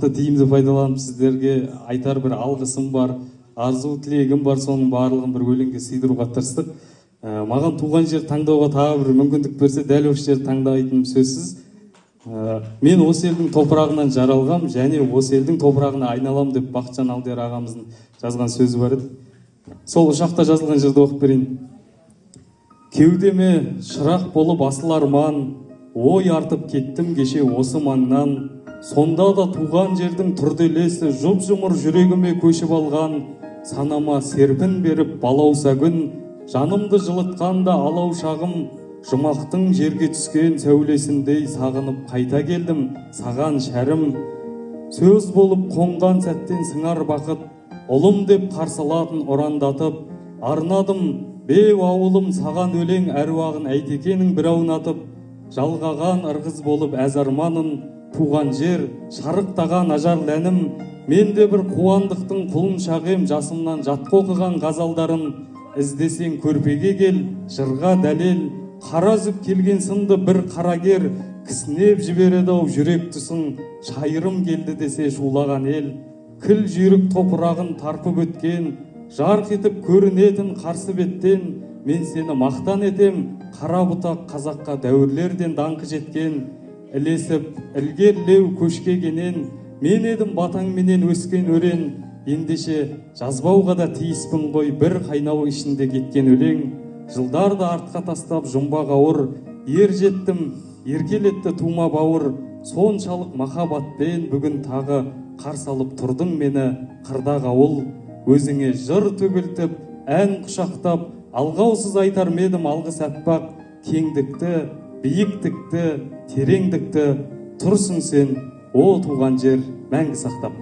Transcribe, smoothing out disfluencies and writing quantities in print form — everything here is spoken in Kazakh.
уақытты тиімді пайдаланып сіздерге айтар бір алғысым бар, арзу тілегім бар, соның барлығын бір өлеңге сыйдыруға тырыстық. Маған туған жер таңдауға тағы бір мүмкіндік берсе, дәл осы жерді таңдайтыным сөзсіз. Мен осы елдің топырағынан жаралғам, және осы елдің топырағына айналам деп Бақытжан Алдияр ағамыздың жазған сөзі бар еді. Сол ұшақта жазылған жерді оқып берейін. Кеудеме шырақ болып асыл арман, ой артып кеттім кеше осы маңнан. Сонда да туған жердің тұрделесі жұп-жұмыр жүрегіме көшіп алған. Санама серпін беріп балауса күн, жанымды жылытқанда алау шағым. Жұмақтың жерге түскен сәулесіндей сағынып қайта келдім саған шәрім. Сөз болып қонған сәттен сыңар бақыт, ұлым деп қарсылатын ұрандатып. Арнадым беу ауылым саған өлең әруағын әйтекенің бір аунатып. Жалғаған ырғыз болып әз арманын, туған жер шарықтаған ажар ләнім. Менде бір қуандықтың құлын шағем, жасымнан жатқа оқыған ғазалдарын. Іздесең көрпеге кел, жырға дәлел, қара үзіп келген сынды бір қарагер. Кісінеп жібереді-ау жүрек тұсын, шайырым келді десе шулаған ел. Кіл жүйрік топырағын тарпып өткен, жарқ етіп көрінетін қарсы беттен. Мен сені мақтан етем, қара бұтақ қазаққа дәуірлерден даңқы жеткен. Ілесіп ілгерлеу көшкегенен, мен едім батаңменен өскен өрен. Ендеше жазбауға да тиіспін ғой бір қайнау ішінде кеткен өлең. Жылдарды артқа тастап жұмбақ ауыр, ер жеттім, еркелетті тума бауыр. Соншалық махаббатпен бүгін тағы қарсы алып тұрдың мені қырдағы ауыл. Өзіңе жыр төгілтіп, ән құшақтап, алғаусыз айтар медім алғыс әппақ. Кеңдікті, биіктікті, тереңдікті тұрсың сен, о туған жер мәңгі сақтап.